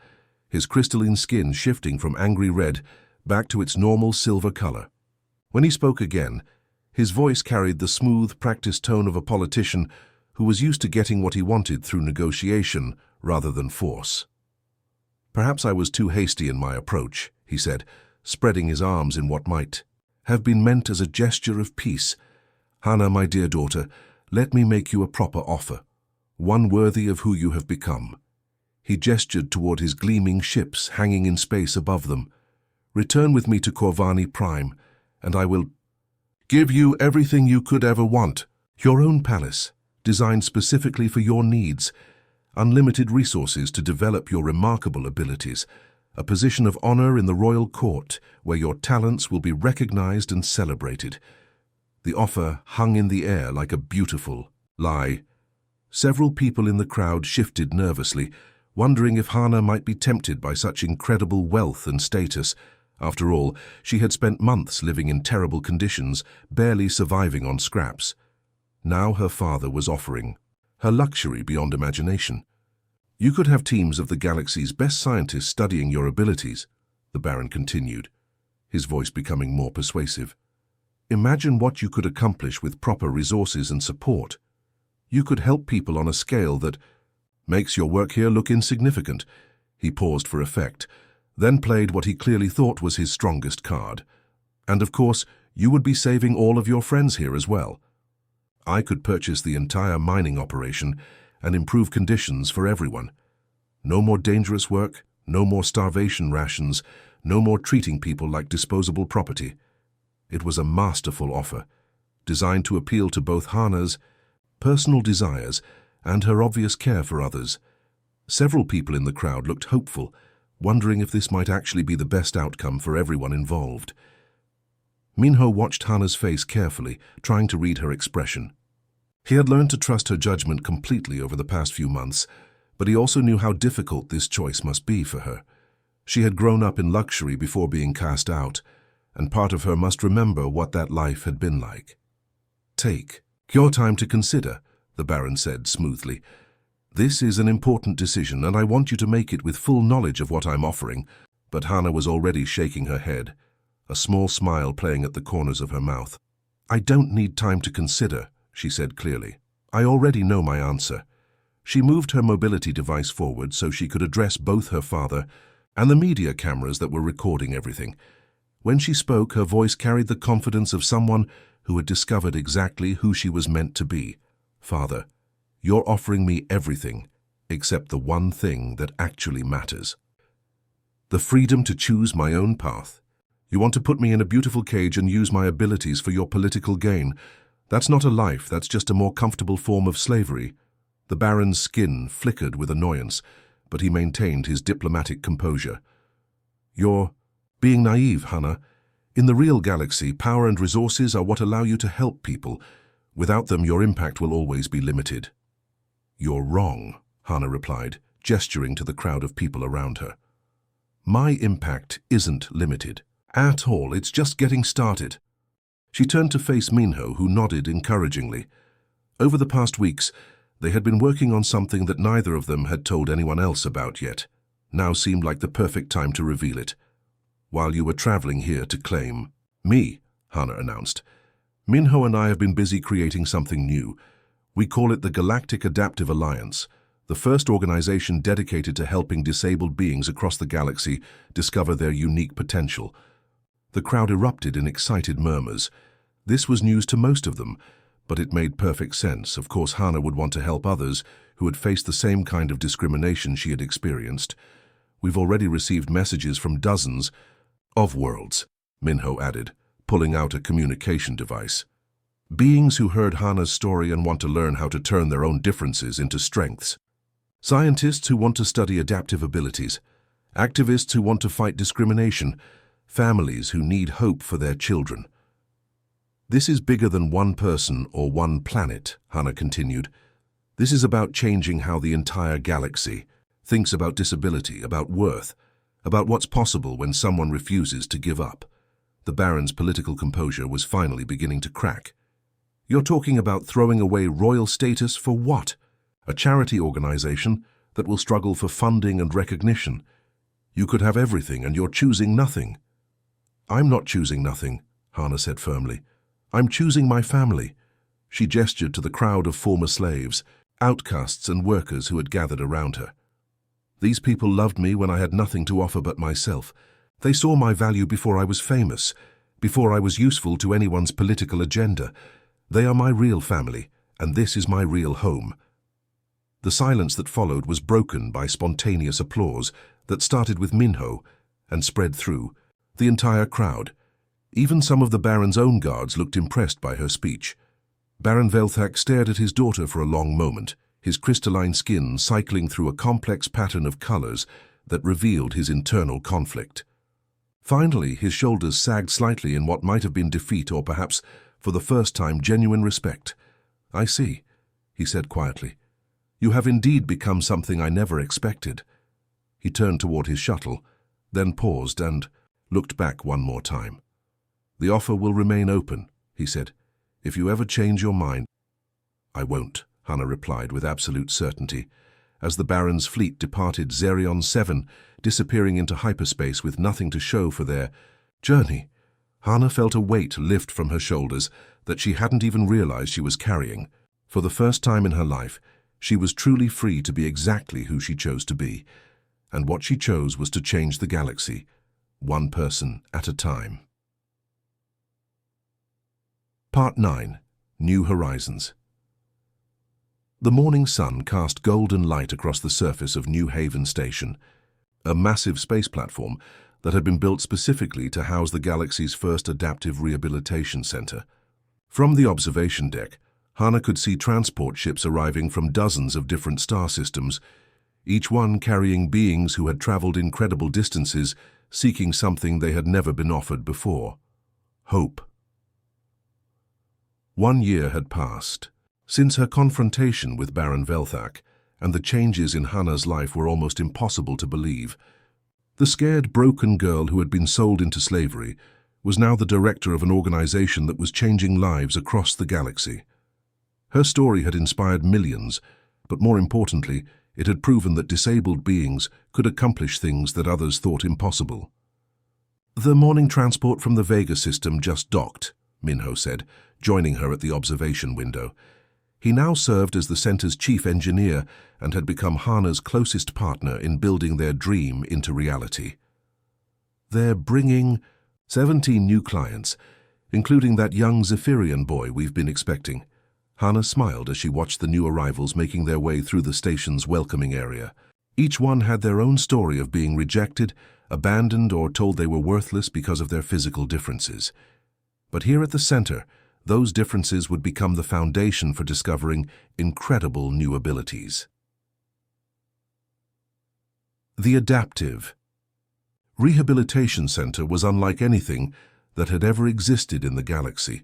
his crystalline skin shifting from angry red back to its normal silver color. When he spoke again, his voice carried the smooth, practiced tone of a politician who was used to getting what he wanted through negotiation rather than force. Perhaps I was too hasty in my approach, he said, spreading his arms in what might have been meant as a gesture of peace. Hana, my dear daughter, let me make you a proper offer, one worthy of who you have become. He gestured toward his gleaming ships hanging in space above them. Return with me to Corvani Prime, and I will give you everything you could ever want. Your own palace, designed specifically for your needs, unlimited resources to develop your remarkable abilities, a position of honor in the royal court where your talents will be recognized and celebrated. The offer hung in the air like a beautiful lie. Several people in the crowd shifted nervously, wondering if Hana might be tempted by such incredible wealth and status. After all, she had spent months living in terrible conditions, barely surviving on scraps. Now her father was offering her luxury beyond imagination. You could have teams of the galaxy's best scientists studying your abilities, the Baron continued, his voice becoming more persuasive. Imagine what you could accomplish with proper resources and support. You could help people on a scale that Makes your work here look insignificant. He paused for effect, then played what he clearly thought was his strongest card. And of course, you would be saving all of your friends here as well. I could purchase the entire mining operation and improve conditions for everyone. No more dangerous work, no more starvation rations, no more treating people like disposable property. It was a masterful offer, designed to appeal to both Hana's personal desires and her obvious care for others. Several people in the crowd looked hopeful, wondering if this might actually be the best outcome for everyone involved. Minho watched Hana's face carefully, trying to read her expression. He had learned to trust her judgment completely over the past few months, but he also knew how difficult this choice must be for her. She had grown up in luxury before being cast out, and part of her must remember what that life had been like. Take your time to consider, the Baron said smoothly. This is an important decision, and I want you to make it with full knowledge of what I'm offering. But Hana was already shaking her head, a small smile playing at the corners of her mouth. I don't need time to consider, she said clearly. I already know my answer. She moved her mobility device forward so she could address both her father and the media cameras that were recording everything. When she spoke, her voice carried the confidence of someone who had discovered exactly who she was meant to be. Father, you're offering me everything except the one thing that actually matters. The freedom to choose my own path. You want to put me in a beautiful cage and use my abilities for your political gain. That's not a life, that's just a more comfortable form of slavery. The Baron's skin flickered with annoyance, but he maintained his diplomatic composure. You're being naive, Hana. In the real galaxy, power and resources are what allow you to help people. Without them, your impact will always be limited. You're wrong, Hana replied, gesturing to the crowd of people around her. My impact isn't limited. At all, it's just getting started. She turned to face Minho, who nodded encouragingly. Over the past weeks, they had been working on something that neither of them had told anyone else about yet. Now seemed like the perfect time to reveal it. While you were traveling here to claim me, Hana announced. Minho and I have been busy creating something new. We call it the Galactic Adaptive Alliance, the first organization dedicated to helping disabled beings across the galaxy discover their unique potential. The crowd erupted in excited murmurs. This was news to most of them, but it made perfect sense. Of course, Hana would want to help others who had faced the same kind of discrimination she had experienced. We've already received messages from dozens of worlds, Minho added, pulling out a communication device. Beings who heard Hana's story and want to learn how to turn their own differences into strengths. Scientists who want to study adaptive abilities. Activists who want to fight discrimination. Families who need hope for their children. This is bigger than one person or one planet, Hana continued. This is about changing how the entire galaxy thinks about disability, about worth, about what's possible when someone refuses to give up. The Baron's political composure was finally beginning to crack. You're talking about throwing away royal status for what? A charity organization that will struggle for funding and recognition. You could have everything and you're choosing nothing. I'm not choosing nothing, Hana said firmly. I'm choosing my family. She gestured to the crowd of former slaves, outcasts and workers who had gathered around her. These people loved me when I had nothing to offer but myself. They saw my value before I was famous, before I was useful to anyone's political agenda. They are my real family, and this is my real home. The silence that followed was broken by spontaneous applause that started with Minho and spread through the entire crowd. Even some of the Baron's own guards looked impressed by her speech. Baron Velthak stared at his daughter for a long moment, his crystalline skin cycling through a complex pattern of colors that revealed his internal conflict. Finally, his shoulders sagged slightly in what might have been defeat or perhaps, for the first time, genuine respect. I see, he said quietly. You have indeed become something I never expected. He turned toward his shuttle, then paused and looked back one more time. The offer will remain open, he said. If you ever change your mind. I won't, Hana replied with absolute certainty, as the Baron's fleet departed Xerion 7, disappearing into hyperspace with nothing to show for their journey. Hana felt a weight lift from her shoulders that she hadn't even realized she was carrying. For the first time in her life, She was truly free to be exactly who she chose to be, and what she chose was to change the galaxy, one person at a time. Part 9. New Horizons. The morning sun cast golden light across the surface of New Haven Station, a massive space platform that had been built specifically to house the galaxy's first adaptive rehabilitation center. From the observation deck, Hana could see transport ships arriving from dozens of different star systems, each one carrying beings who had traveled incredible distances, seeking something they had never been offered before: hope. 1 year had passed. Since her confrontation with Baron Velthak, and the changes in Hana's life were almost impossible to believe. The scared, broken girl who had been sold into slavery was now the director of an organization that was changing lives across the galaxy. Her story had inspired millions, but more importantly, it had proven that disabled beings could accomplish things that others thought impossible. The morning transport from the Vega system just docked, Minho said, joining her at the observation window. He now served as the center's chief engineer and had become Hana's closest partner in building their dream into reality. They're bringing 17 new clients, including that young Zephyrian boy we've been expecting. Hana smiled as she watched the new arrivals making their way through the station's welcoming area. Each one had their own story of being rejected, abandoned, or told they were worthless because of their physical differences. But here at the center, those differences would become the foundation for discovering incredible new abilities. The Adaptive Rehabilitation Center was unlike anything that had ever existed in the galaxy.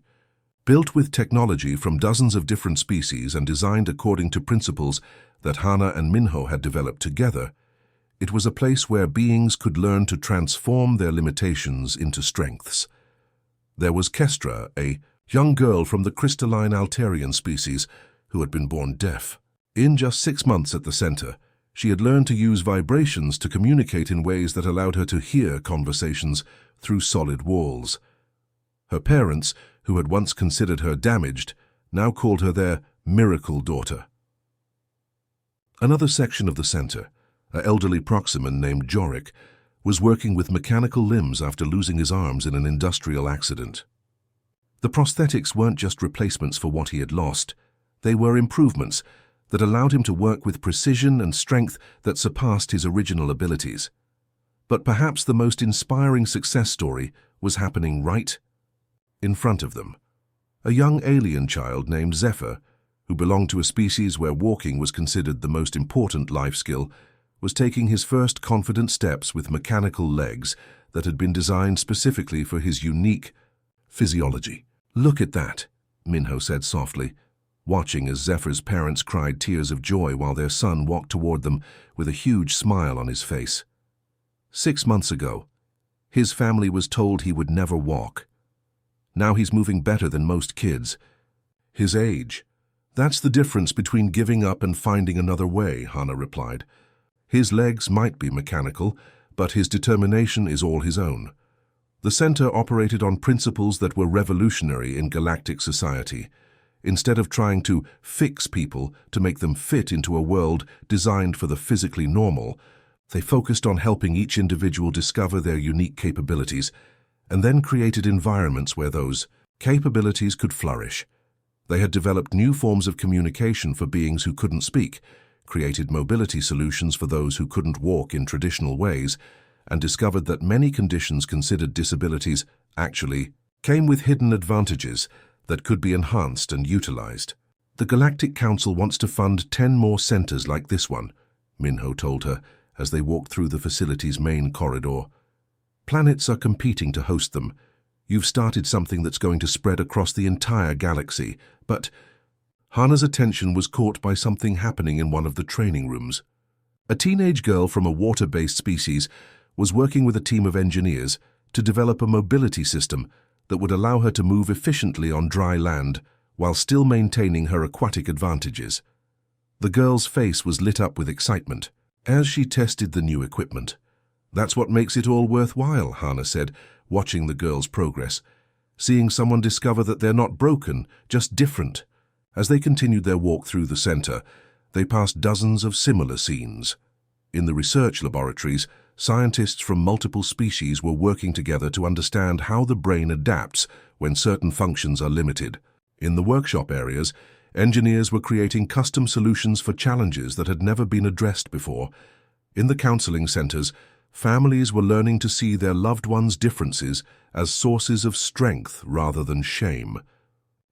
Built with technology from dozens of different species and designed according to principles that Hana and Minho had developed together, it was a place where beings could learn to transform their limitations into strengths. There was Kestra, a young girl from the crystalline Altarian species who had been born deaf. In just 6 months at the center, she had learned to use vibrations to communicate in ways that allowed her to hear conversations through solid walls. Her parents, who had once considered her damaged, now called her their miracle daughter. Another section of the center, an elderly proximan named Jorik, was working with mechanical limbs after losing his arms in an industrial accident. The prosthetics weren't just replacements for what he had lost. They were improvements that allowed him to work with precision and strength that surpassed his original abilities. But perhaps the most inspiring success story was happening right in front of them. A young alien child named Zephyr, who belonged to a species where walking was considered the most important life skill, was taking his first confident steps with mechanical legs that had been designed specifically for his unique physiology. "Look at that," Minho said softly, watching as Zephyr's parents cried tears of joy while their son walked toward them with a huge smile on his face. 6 months ago, his family was told he would never walk. Now he's moving better than most kids. His age. "That's the difference between giving up and finding another way," Hana replied. "His legs might be mechanical, but his determination is all his own." The center operated on principles that were revolutionary in galactic society. Instead of trying to fix people to make them fit into a world designed for the physically normal, they focused on helping each individual discover their unique capabilities and then created environments where those capabilities could flourish. They had developed new forms of communication for beings who couldn't speak, created mobility solutions for those who couldn't walk in traditional ways, and discovered that many conditions considered disabilities actually came with hidden advantages that could be enhanced and utilized. "The Galactic Council wants to fund 10 more centers like this one," Minho told her as they walked through the facility's main corridor. "Planets are competing to host them. You've started something that's going to spread across the entire galaxy, but..." Hana's attention was caught by something happening in one of the training rooms. A teenage girl from a water-based species was working with a team of engineers to develop a mobility system that would allow her to move efficiently on dry land while still maintaining her aquatic advantages. The girl's face was lit up with excitement as she tested the new equipment. "That's what makes it all worthwhile," Hana said, watching the girl's progress, seeing someone discover that they're not broken, just different. As they continued their walk through the center, they passed dozens of similar scenes. In the research laboratories, scientists from multiple species were working together to understand how the brain adapts when certain functions are limited. In the workshop areas, engineers were creating custom solutions for challenges that had never been addressed before. In the counseling centers, families were learning to see their loved ones' differences as sources of strength rather than shame.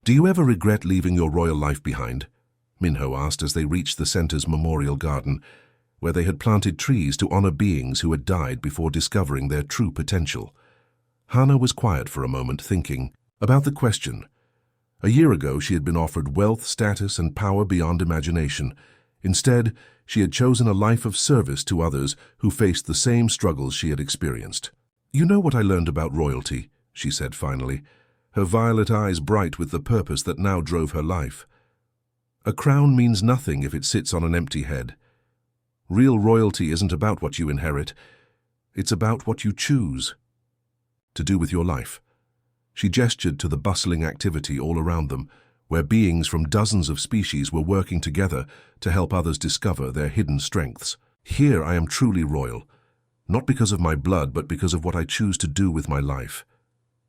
"Do you ever regret leaving your royal life behind?" Minho asked as they reached the center's memorial garden, where they had planted trees to honor beings who had died before discovering their true potential. Hana was quiet for a moment, thinking about the question. A year ago, she had been offered wealth, status, and power beyond imagination. Instead, she had chosen a life of service to others who faced the same struggles she had experienced. "You know what I learned about royalty," she said finally, her violet eyes bright with the purpose that now drove her life. "A crown means nothing if it sits on an empty head. Real royalty isn't about what you inherit. It's about what you choose to do with your life." She gestured to the bustling activity all around them, where beings from dozens of species were working together to help others discover their hidden strengths. "Here I am truly royal, not because of my blood, but because of what I choose to do with my life."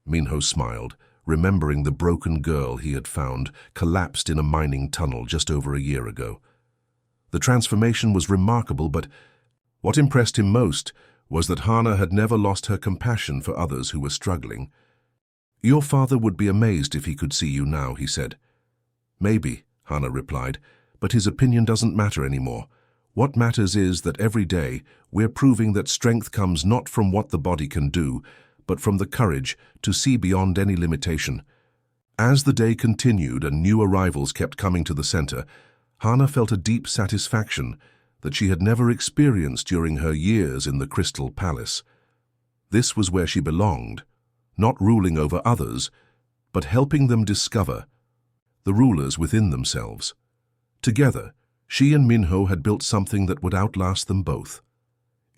Minho smiled, remembering the broken girl he had found, collapsed in a mining tunnel just over a year ago. The transformation was remarkable, but what impressed him most was that Hana had never lost her compassion for others who were struggling. "Your father would be amazed if he could see you now," he said. "Maybe," Hana replied, "but his opinion doesn't matter anymore. What matters is that every day we're proving that strength comes not from what the body can do, but from the courage to see beyond any limitation." As the day continued and new arrivals kept coming to the center, Hana felt a deep satisfaction that she had never experienced during her years in the Crystal Palace. This was where she belonged, not ruling over others, but helping them discover the rulers within themselves. Together, she and Minho had built something that would outlast them both.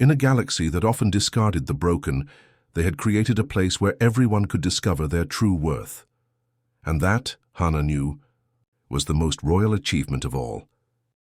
In a galaxy that often discarded the broken, they had created a place where everyone could discover their true worth. And that, Hana knew, was the most royal achievement of all.